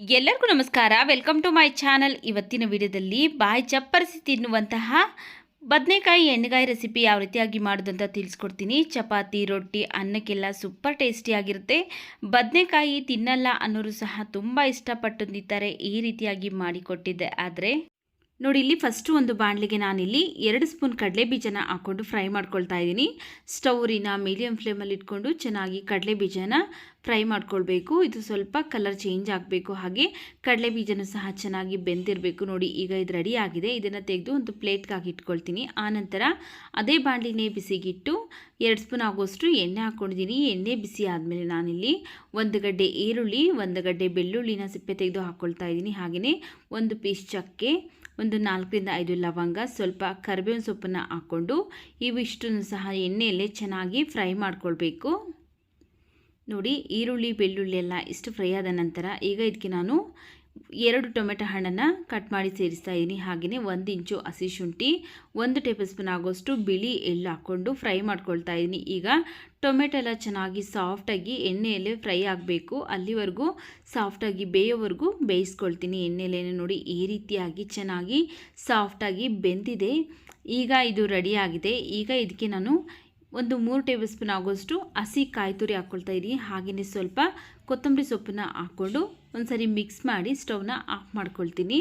ಎಲ್ಲರಿಗೂ ನಮಸ್ಕಾರ. Welcome to my channel. ಇವತ್ತಿನ ವಿಡಿಯೋದಲ್ಲಿ ಬಾಯಿ ಚಪ್ಪರಿಸಿ ತಿನ್ನುವಂತಹ ಬದನೆಕಾಯಿ ಎಣ್ಣೆಗಾಯಿ ರೆಸಿಪಿ ಯಾವ ರೀತಿಯಾಗಿ ಮಾಡೋದು ಅಂತ ತಿಳಿಸ್ಕೊಡ್ತೀನಿ. ಚಪಾತಿ, ರೊಟ್ಟಿ, ಅನ್ನಕ್ಕೆಲ್ಲ ಸೂಪರ್ ಟೇಸ್ಟಿಯಾಗಿರುತ್ತೆ. ಬದನೆಕಾಯಿ ತಿನ್ನಲ್ಲ ಅನ್ನೋರು ಸಹ ತುಂಬ ಇಷ್ಟಪಟ್ಟು ತಿಂತಾರೆ. ಈ ರೀತಿಯಾಗಿ ಮಾಡಿಕೊಟ್ಟಿದ್ದೆ. ಆದರೆ ನೋಡಿ, ಇಲ್ಲಿ ಫಸ್ಟು ಒಂದು ಬಾಣಲಿಗೆ ನಾನಿಲ್ಲಿ 2 ಸ್ಪೂನ್ ಕಡಲೆ ಬೀಜನ ಹಾಕ್ಕೊಂಡು ಫ್ರೈ ಮಾಡ್ಕೊಳ್ತಾ ಇದ್ದೀನಿ. ಸ್ಟೌರಿನ ಮೀಡಿಯಮ್ ಫ್ಲೇಮಲ್ಲಿ ಇಟ್ಕೊಂಡು ಚೆನ್ನಾಗಿ ಕಡಲೆ ಬೀಜನ ಫ್ರೈ ಮಾಡ್ಕೊಳ್ಬೇಕು. ಇದು ಸ್ವಲ್ಪ ಕಲರ್ ಚೇಂಜ್ ಆಗಬೇಕು. ಹಾಗೆ ಕಡಲೆ ಬೀಜನೂ ಸಹ ಚೆನ್ನಾಗಿ ಬೆಂದಿರಬೇಕು. ನೋಡಿ, ಈಗ ಇದು ರೆಡಿ ಆಗಿದೆ. ಇದನ್ನು ತೆಗೆದು ಒಂದು ಪ್ಲೇಟ್ಗೆ ಹಾಕಿ ಇಟ್ಕೊಳ್ತೀನಿ. ಆನಂತರ ಅದೇ ಬಾಣಲಿನೇ ಬಿಸಿಗಿಟ್ಟು 2 ಸ್ಪೂನ್ ಆಗೋಷ್ಟು ಎಣ್ಣೆ ಹಾಕ್ಕೊಂಡಿದ್ದೀನಿ. ಎಣ್ಣೆ ಬಿಸಿ ಆದಮೇಲೆ ನಾನಿಲ್ಲಿ 1 ಗಡ್ಡೆ ಈರುಳ್ಳಿ, 1 ಗಡ್ಡೆ ಬೆಳ್ಳುಳ್ಳಿನ ಸಿಪ್ಪೆ ತೆಗೆದು ಹಾಕ್ಕೊಳ್ತಾ ಇದ್ದೀನಿ. ಹಾಗೆಯೇ 1 ಪೀಸ್ ಚಕ್ಕೆ, ಒಂದು 4 ರಿಂದ 5 ಲವಂಗ, ಸ್ವಲ್ಪ ಕರಿಬೇವಿನ ಸೊಪ್ಪನ್ನು ಹಾಕ್ಕೊಂಡು ಇವಿಷ್ಟನ್ನು ಸಹ ಎಣ್ಣೆಯಲ್ಲೇ ಚೆನ್ನಾಗಿ ಫ್ರೈ ಮಾಡ್ಕೊಳ್ಬೇಕು. ನೋಡಿ, ಈರುಳ್ಳಿ ಬೆಳ್ಳುಳ್ಳಿ ಎಲ್ಲ ಇಷ್ಟು ಫ್ರೈ ಆದ ನಂತರ ಈಗ ಇದಕ್ಕೆ ನಾನು 2 ಟೊಮೆಟೊ ಹಣ್ಣನ್ನು ಕಟ್ ಮಾಡಿ ಸೇರಿಸ್ತಾ ಇದ್ದೀನಿ. ಹಾಗೆಯೇ 1 ಇಂಚು ಹಸಿ ಶುಂಠಿ, 1 ಟೇಬಲ್ ಸ್ಪೂನ್ ಆಗೋಷ್ಟು ಬಿಳಿ ಎಳ್ಳು ಹಾಕ್ಕೊಂಡು ಫ್ರೈ ಮಾಡ್ಕೊಳ್ತಾ ಇದ್ದೀನಿ. ಈಗ ಟೊಮೆಟೊ ಎಲ್ಲ ಚೆನ್ನಾಗಿ ಸಾಫ್ಟಾಗಿ ಎಣ್ಣೆಯಲ್ಲೇ ಫ್ರೈ ಆಗಬೇಕು. ಅಲ್ಲಿವರೆಗೂ ಸಾಫ್ಟಾಗಿ ಬೇಯೋವರೆಗೂ ಬೇಯಿಸ್ಕೊಳ್ತೀನಿ ಎಣ್ಣೆಯಲ್ಲೇ. ನೋಡಿ, ಈ ರೀತಿಯಾಗಿ ಚೆನ್ನಾಗಿ ಸಾಫ್ಟಾಗಿ ಬೆಂದಿದೆ. ಈಗ ಇದು ರೆಡಿಯಾಗಿದೆ. ಈಗ ಇದಕ್ಕೆ ನಾನು ಒಂದು 3 ಟೇಬಲ್ ಸ್ಪೂನ್ ಆಗೋಷ್ಟು ಹಸಿ ಕಾಯಿ ತುರಿ ಹಾಕ್ಕೊಳ್ತಾ ಇದ್ದೀನಿ. ಹಾಗೆಯೇ ಸ್ವಲ್ಪ ಕೊತ್ತಂಬರಿ ಸೊಪ್ಪನ್ನ ಹಾಕ್ಕೊಂಡು ಒಂದ್ಸರಿ ಮಿಕ್ಸ್ ಮಾಡಿ ಸ್ಟವ್ನ ಆಫ್ ಮಾಡ್ಕೊಳ್ತೀನಿ.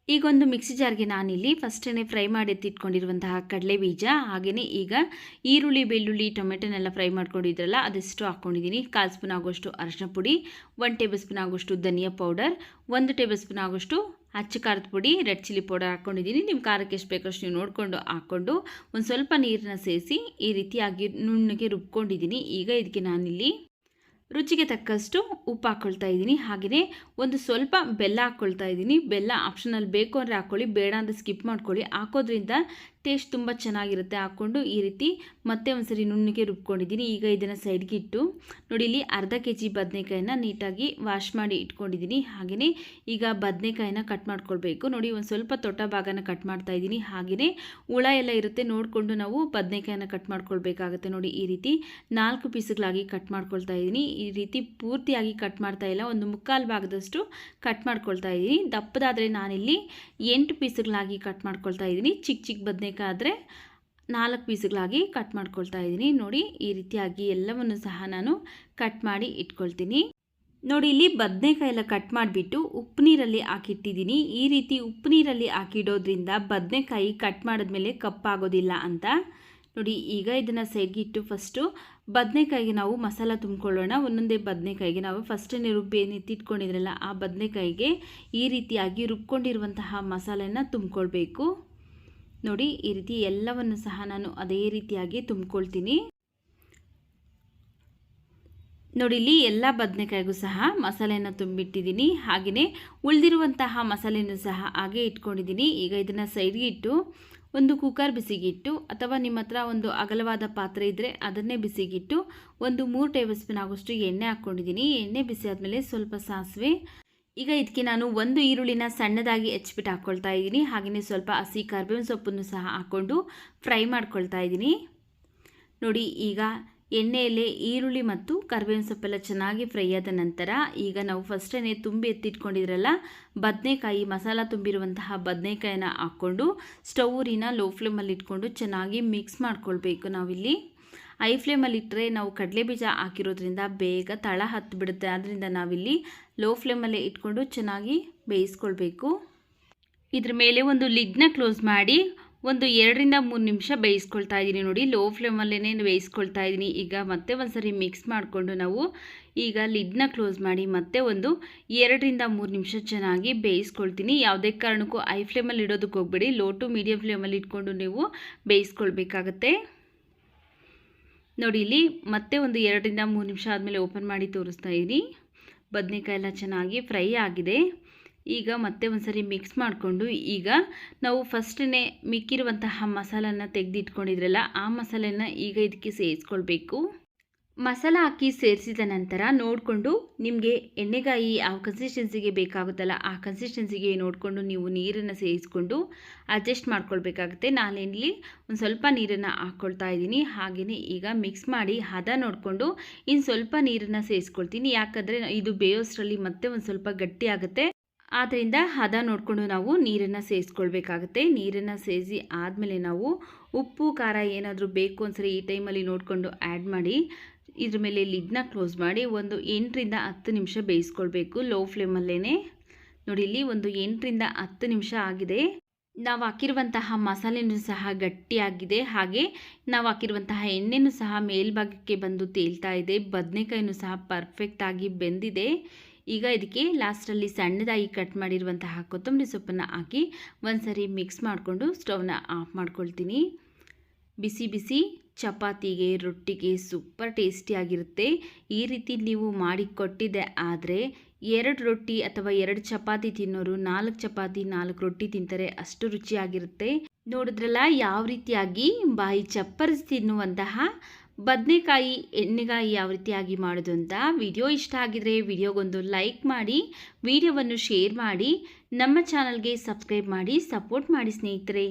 ಈಗ ಒಂದು ಮಿಕ್ಸಿ ಜಾರ್ಗೆ ನಾನಿಲ್ಲಿ ಫಸ್ಟೇ ಫ್ರೈ ಮಾಡಿ ಎತ್ತಿಟ್ಕೊಂಡಿರುವಂತಹ ಕಡಲೆ ಬೀಜ, ಹಾಗೆಯೇ ಈಗ ಈರುಳ್ಳಿ ಬೆಳ್ಳುಳ್ಳಿ ಟೊಮೆಟೊನೆಲ್ಲ ಫ್ರೈ ಮಾಡ್ಕೊಂಡಿದ್ರಲ್ಲ ಅದೆಷ್ಟು ಹಾಕ್ಕೊಂಡಿದ್ದೀನಿ. 1/4 ಸ್ಪೂನ್ ಆಗೋಷ್ಟು ಅರಿಶಿನ ಪುಡಿ, 1 ಟೇಬಲ್ ಸ್ಪೂನ್ ಆಗೋಷ್ಟು ಧನಿಯಾ ಪೌಡರ್, 1 ಟೇಬಲ್ ಸ್ಪೂನ್ ಆಗೋಷ್ಟು ಅಚ್ಚ ಖಾರದ ಪುಡಿ, ರೆಡ್ ಚಿಲ್ಲಿ ಪೌಡರ್ ಹಾಕ್ಕೊಂಡಿದ್ದೀನಿ. ನಿಮ್ಮ ಖಾರಕ್ಕೆ ಎಷ್ಟು ಬೇಕಷ್ಟು ನೀವು ನೋಡಿಕೊಂಡು ಹಾಕ್ಕೊಂಡು ಒಂದು ಸ್ವಲ್ಪ ನೀರನ್ನ ಸೇರಿಸಿ ಈ ರೀತಿಯಾಗಿ ನುಣ್ಣಗೆ ರುಬ್ಕೊಂಡಿದ್ದೀನಿ. ಈಗ ಇದಕ್ಕೆ ನಾನಿಲ್ಲಿ ರುಚಿಗೆ ತಕ್ಕಷ್ಟು ಉಪ್ಪು ಹಾಕ್ಕೊಳ್ತಾ ಇದ್ದೀನಿ. ಹಾಗೆಯೇ ಒಂದು ಸ್ವಲ್ಪ ಬೆಲ್ಲ ಹಾಕ್ಕೊಳ್ತಾ ಇದ್ದೀನಿ. ಬೆಲ್ಲ ಆಪ್ಷನಲ್, ಬೇಕು ಅಂದರೆ ಹಾಕ್ಕೊಳ್ಳಿ, ಬೇಡ ಅಂದರೆ ಸ್ಕಿಪ್ ಮಾಡ್ಕೊಳ್ಳಿ. ಹಾಕೋದ್ರಿಂದ ಟೇಸ್ಟ್ ತುಂಬ ಚೆನ್ನಾಗಿರುತ್ತೆ. ಹಾಕ್ಕೊಂಡು ಈ ರೀತಿ ಮತ್ತೆ ಒಂದ್ಸರಿ ನುಣ್ಣಗೆ ರುಬ್ಕೊಂಡಿದ್ದೀನಿ. ಈಗ ಇದನ್ನು ಸೈಡ್ಗೆ ಇಟ್ಟು ನೋಡಿ, ಇಲ್ಲಿ ಅರ್ಧ kg ಬದನೆಕಾಯಿನ ನೀಟಾಗಿ ವಾಶ್ ಮಾಡಿ ಇಟ್ಕೊಂಡಿದ್ದೀನಿ. ಹಾಗೆಯೇ ಈಗ ಬದನೆಕಾಯಿನ ಕಟ್ ಮಾಡ್ಕೊಳ್ಬೇಕು. ನೋಡಿ, ಒಂದು ಸ್ವಲ್ಪ ತೊಟ್ಟ ಭಾಗನ ಕಟ್ ಮಾಡ್ತಾ ಇದ್ದೀನಿ. ಹಾಗೆಯೇ ಹುಳ ಎಲ್ಲ ಇರುತ್ತೆ, ನೋಡಿಕೊಂಡು ನಾವು ಬದನೆಕಾಯಿನ ಕಟ್ ಮಾಡ್ಕೊಳ್ಬೇಕಾಗುತ್ತೆ. ನೋಡಿ, ಈ ರೀತಿ 4 ಪೀಸ್ಗಳಾಗಿ ಕಟ್ ಮಾಡ್ಕೊಳ್ತಾ ಇದ್ದೀನಿ. ಈ ರೀತಿ ಪೂರ್ತಿಯಾಗಿ ಕಟ್ ಮಾಡ್ತಾ ಇಲ್ಲ, ಒಂದು 1/4 ಭಾಗದಷ್ಟು ಕಟ್ ಮಾಡ್ಕೊಳ್ತಾ ಇದ್ದೀನಿ. ದಪ್ಪದಾದರೆ ನಾನಿಲ್ಲಿ 8 ಪೀಸ್ಗಳಾಗಿ ಕಟ್ ಮಾಡ್ಕೊಳ್ತಾ ಇದ್ದೀನಿ. ಚಿಕ್ಕ ಚಿಕ್ಕ ಬದನೆಕಾಯಿ ಆದರೆ 4 ಪೀಸ್ಗಳಾಗಿ ಕಟ್ ಮಾಡ್ಕೊಳ್ತಾ ಇದ್ದೀನಿ. ನೋಡಿ, ಈ ರೀತಿಯಾಗಿ ಎಲ್ಲವನ್ನು ಸಹ ನಾನು ಕಟ್ ಮಾಡಿ ಇಟ್ಕೊಳ್ತೀನಿ. ನೋಡಿ, ಇಲ್ಲಿ ಬದನೆಕಾಯಿ ಎಲ್ಲ ಕಟ್ ಮಾಡಿಬಿಟ್ಟು ಉಪ್ಪು ನೀರಲ್ಲಿ ಹಾಕಿಟ್ಟಿದ್ದೀನಿ. ಈ ರೀತಿ ಉಪ್ಪು ನೀರಲ್ಲಿ ಹಾಕಿಡೋದ್ರಿಂದ ಬದನೆಕಾಯಿ ಕಟ್ ಮಾಡಿದ್ಮೇಲೆ ಕಪ್ಪಾಗೋದಿಲ್ಲ ಅಂತ. ನೋಡಿ, ಈಗ ಇದನ್ನು ಸೈಡ್ಗೆ ಇಟ್ಟು ಫಸ್ಟು ಬದನೆಕಾಯಿಗೆ ನಾವು ಮಸಾಲ ತುಂಬಿಕೊಳ್ಳೋಣ. ಒಂದೊಂದೇ ಬದನೆಕಾಯಿಗೆ ನಾವು ಫಸ್ಟೇ ರುಬ್ಬಿ ಎತ್ತಿಟ್ಕೊಂಡಿದ್ರಲ್ಲ ಆ ಬದನೆಕಾಯಿಗೆ ಈ ರೀತಿಯಾಗಿ ರುಬ್ಕೊಂಡಿರುವಂತಹ ಮಸಾಲೆನ ತುಂಬಿಕೊಳ್ಬೇಕು. ನೋಡಿ, ಈ ರೀತಿ ಎಲ್ಲವನ್ನು ಸಹ ನಾನು ಅದೇ ರೀತಿಯಾಗಿ ತುಂಬಿಕೊಳ್ತೀನಿ. ನೋಡಿ, ಇಲ್ಲಿ ಎಲ್ಲ ಬದನೆಕಾಯಿಗೂ ಸಹ ಮಸಾಲೆಯನ್ನು ತುಂಬಿಟ್ಟಿದ್ದೀನಿ. ಹಾಗೆಯೇ ಉಳಿದಿರುವಂತಹ ಮಸಾಲೆನೂ ಸಹ ಹಾಗೆ ಇಟ್ಕೊಂಡಿದ್ದೀನಿ. ಈಗ ಇದನ್ನು ಸೈಡ್ಗೆ ಇಟ್ಟು ಒಂದು ಕುಕ್ಕರ್ ಬಿಸಿಗಿಟ್ಟು, ಅಥವಾ ನಿಮ್ಮ ಹತ್ರ ಒಂದು ಅಗಲವಾದ ಪಾತ್ರೆ ಇದ್ದರೆ ಅದನ್ನೇ ಬಿಸಿಗಿಟ್ಟು ಒಂದು 3 ಟೇಬಲ್ ಸ್ಪೂನ್ ಆಗೋಷ್ಟು ಎಣ್ಣೆ ಹಾಕ್ಕೊಂಡಿದ್ದೀನಿ. ಎಣ್ಣೆ ಬಿಸಿ ಆದಮೇಲೆ ಸ್ವಲ್ಪ ಸಾಸಿವೆ. ಈಗ ಇದಕ್ಕೆ ನಾನು 1 ಈರುಳ್ಳಿನ ಸಣ್ಣದಾಗಿ ಹೆಚ್ಚಿಬಿಟ್ಟು ಹಾಕ್ಕೊಳ್ತಾ ಇದ್ದೀನಿ. ಹಾಗೆಯೇ ಸ್ವಲ್ಪ ಹಸಿ ಕರಿಬೇವಿನ ಸೊಪ್ಪನ್ನು ಸಹ ಹಾಕ್ಕೊಂಡು ಫ್ರೈ ಮಾಡ್ಕೊಳ್ತಾ ಇದ್ದೀನಿ. ನೋಡಿ, ಈಗ ಎಣ್ಣೆಯಲ್ಲೇ ಈರುಳ್ಳಿ ಮತ್ತು ಕರಿಬೇವಿನ ಸೊಪ್ಪೆಲ್ಲ ಚೆನ್ನಾಗಿ ಫ್ರೈ ಆದ ನಂತರ ಈಗ ನಾವು ಫಸ್ಟೇ ತುಂಬಿ ಎತ್ತಿಟ್ಕೊಂಡಿದ್ರಲ್ಲ ಬದನೆಕಾಯಿ, ಮಸಾಲ ತುಂಬಿರುವಂತಹ ಬದನೆಕಾಯಿನ ಹಾಕ್ಕೊಂಡು ಸ್ಟೌರಿನ ಲೋ ಫ್ಲೇಮಲ್ಲಿ ಇಟ್ಕೊಂಡು ಚೆನ್ನಾಗಿ ಮಿಕ್ಸ್ ಮಾಡ್ಕೊಳ್ಬೇಕು. ನಾವಿಲ್ಲಿ ಹೈ ಫ್ಲೇಮಲ್ಲಿ ಇಟ್ಟರೆ ನಾವು ಕಡಲೆ ಬೀಜ ಹಾಕಿರೋದ್ರಿಂದ ಬೇಗ ತಳ ಹತ್ತು ಬಿಡುತ್ತೆ. ಆದ್ದರಿಂದ ನಾವಿಲ್ಲಿ ಲೋ ಫ್ಲೇಮಲ್ಲೇ ಇಟ್ಕೊಂಡು ಚೆನ್ನಾಗಿ ಬೇಯಿಸ್ಕೊಳ್ಬೇಕು. ಇದ್ರ ಮೇಲೆ ಒಂದು ಲಿಡ್ನ ಕ್ಲೋಸ್ ಮಾಡಿ ಒಂದು 2 ರಿಂದ 3 ನಿಮಿಷ ಬೇಯಿಸ್ಕೊಳ್ತಾ ಇದ್ದೀನಿ. ನೋಡಿ, ಲೋ ಫ್ಲೇಮಲ್ಲೇ ಬೇಯಿಸ್ಕೊಳ್ತಾ ಇದ್ದೀನಿ. ಈಗ ಮತ್ತೆ ಒಂದ್ಸರಿ ಮಿಕ್ಸ್ ಮಾಡಿಕೊಂಡು ನಾವು ಈಗ ಲಿಡ್ನ ಕ್ಲೋಸ್ ಮಾಡಿ ಮತ್ತೆ ಒಂದು 2 ರಿಂದ 3 ನಿಮಿಷ ಚೆನ್ನಾಗಿ ಬೇಯಿಸ್ಕೊಳ್ತೀನಿ. ಯಾವುದೇ ಕಾರಣಕ್ಕೂ ಹೈ ಫ್ಲೇಮಲ್ಲಿ ಇಡೋದಕ್ಕೆ ಹೋಗಬೇಡಿ, ಲೋ ಟು ಮೀಡಿಯಮ್ ಫ್ಲೇಮಲ್ಲಿ ಇಟ್ಕೊಂಡು ನೀವು ಬೇಯಿಸ್ಕೊಳ್ಬೇಕಾಗತ್ತೆ. ನೋಡಿ, ಇಲ್ಲಿ ಮತ್ತೆ ಒಂದು 2 ರಿಂದ 3 ನಿಮಿಷ ಆದಮೇಲೆ ಓಪನ್ ಮಾಡಿ ತೋರಿಸ್ತಾ ಇದ್ದೀನಿ. ಬದನೆಕಾಯಿ ಎಲ್ಲ ಚೆನ್ನಾಗಿ ಫ್ರೈ ಆಗಿದೆ. ಈಗ ಮತ್ತೆ ಒಂದ್ಸರಿ ಮಿಕ್ಸ್ ಮಾಡಿಕೊಂಡು ಈಗ ನಾವು ಫಸ್ಟೇ ಮಿಕ್ಕಿರುವಂತಹ ಮಸಾಲನ ತೆಗೆದಿಟ್ಕೊಂಡಿದ್ರಲ್ಲ ಆ ಮಸಾಲೆನ ಈಗ ಇದಕ್ಕೆ ಸೇರಿಸ್ಕೊಳ್ಬೇಕು. ಮಸಾಲ ಹಾಕಿ ಸೇರಿಸಿದ ನಂತರ ನೋಡಿಕೊಂಡು ನಿಮಗೆ ಎಣ್ಣೆಗಾಯಿ ಯಾವ ಕನ್ಸಿಸ್ಟೆನ್ಸಿಗೆ ಬೇಕಾಗುತ್ತಲ್ಲ ಆ ಕನ್ಸಿಸ್ಟೆನ್ಸಿಗೆ ನೋಡಿಕೊಂಡು ನೀವು ನೀರನ್ನು ಸೇರಿಸ್ಕೊಂಡು ಅಡ್ಜಸ್ಟ್ ಮಾಡ್ಕೊಳ್ಬೇಕಾಗುತ್ತೆ. ನಾನಿಲ್ಲಿ ಒಂದು ಸ್ವಲ್ಪ ನೀರನ್ನು ಹಾಕ್ಕೊಳ್ತಾ ಇದ್ದೀನಿ. ಹಾಗೆಯೇ ಈಗ ಮಿಕ್ಸ್ ಮಾಡಿ ಹದ ನೋಡಿಕೊಂಡು ಇನ್ನು ಸ್ವಲ್ಪ ನೀರನ್ನು ಸೇರಿಸ್ಕೊಳ್ತೀನಿ. ಯಾಕಂದರೆ ಇದು ಬೇಯೋಷ್ಟರಲ್ಲಿ ಮತ್ತೆ ಒಂದು ಸ್ವಲ್ಪ ಗಟ್ಟಿ ಆಗುತ್ತೆ. ಆದ್ದರಿಂದ ಹದ ನೋಡಿಕೊಂಡು ನಾವು ನೀರನ್ನು ಸೇರಿಸ್ಕೊಳ್ಬೇಕಾಗುತ್ತೆ. ನೀರನ್ನು ಸೇರಿಸಿ ಆದಮೇಲೆ ನಾವು ಉಪ್ಪು ಖಾರ ಏನಾದರೂ ಬೇಕು ಒಂದ್ಸರಿ ಈ ಟೈಮಲ್ಲಿ ನೋಡಿಕೊಂಡು ಆ್ಯಡ್ ಮಾಡಿ ಇದ್ರ ಮೇಲೆ ಲಿಡ್ನ ಕ್ಲೋಸ್ ಮಾಡಿ ಒಂದು 8ರಿಂದ 10 ನಿಮಿಷ ಬೇಯಿಸ್ಕೊಳ್ಬೇಕು ಲೋ ಫ್ಲೇಮಲ್ಲೇ. ನೋಡಿ ಇಲ್ಲಿ ಒಂದು 8ರಿಂದ 10 ನಿಮಿಷ ಆಗಿದೆ. ನಾವು ಹಾಕಿರುವಂತಹ ಮಸಾಲೆನೂ ಸಹ ಗಟ್ಟಿಯಾಗಿದೆ. ಹಾಗೆ ನಾವು ಹಾಕಿರುವಂತಹ ಎಣ್ಣೆನೂ ಸಹ ಮೇಲ್ಭಾಗಕ್ಕೆ ಬಂದು ತೇಲ್ತಾ ಇದೆ. ಬದನೆಕಾಯಿನೂ ಸಹ ಪರ್ಫೆಕ್ಟಾಗಿ ಬೆಂದಿದೆ. ಈಗ ಇದಕ್ಕೆ ಲಾಸ್ಟಲ್ಲಿ ಸಣ್ಣದಾಗಿ ಕಟ್ ಮಾಡಿರುವಂತಹ ಕೊತ್ತಂಬರಿ ಸೊಪ್ಪನ್ನು ಹಾಕಿ ಒಂದ್ಸರಿ ಮಿಕ್ಸ್ ಮಾಡಿಕೊಂಡು ಸ್ಟವ್ನ ಆಫ್ ಮಾಡ್ಕೊಳ್ತೀನಿ. ಬಿಸಿ ಬಿಸಿ ಚಪಾತಿಗೆ ರೊಟ್ಟಿಗೆ ಸೂಪರ್ ಟೇಸ್ಟಿಯಾಗಿರುತ್ತೆ. ಈ ರೀತಿ ನೀವು ಮಾಡಿ ಕೊಟ್ಟಿದ್ದೆ ಆದರೆ 2 ರೊಟ್ಟಿ ಅಥವಾ 2 ಚಪಾತಿ ತಿನ್ನೋರು 4 ಚಪಾತಿ 4 ರೊಟ್ಟಿ ತಿಂತಾರೆ, ಅಷ್ಟು ರುಚಿಯಾಗಿರುತ್ತೆ. ನೋಡಿದ್ರಲ್ಲ ಯಾವ ರೀತಿಯಾಗಿ ಬಾಯಿ ಚಪ್ಪರಿಸಿ ತಿನ್ನುವಂತಹ ಬದನೆಕಾಯಿ ಎಣ್ಣೆಗಾಯಿ ಯಾವ ರೀತಿಯಾಗಿ ಮಾಡೋದು ಅಂತ. ವಿಡಿಯೋ ಇಷ್ಟ ಆಗಿದ್ರೆ ವಿಡಿಯೋಗೊಂದು ಲೈಕ್ ಮಾಡಿ, ವಿಡಿಯೋವನ್ನು ಶೇರ್ ಮಾಡಿ, ನಮ್ಮ ಚಾನಲ್ಗೆ ಸಬ್ಸ್ಕ್ರೈಬ್ ಮಾಡಿ ಸಪೋರ್ಟ್ ಮಾಡಿ ಸ್ನೇಹಿತರೆ.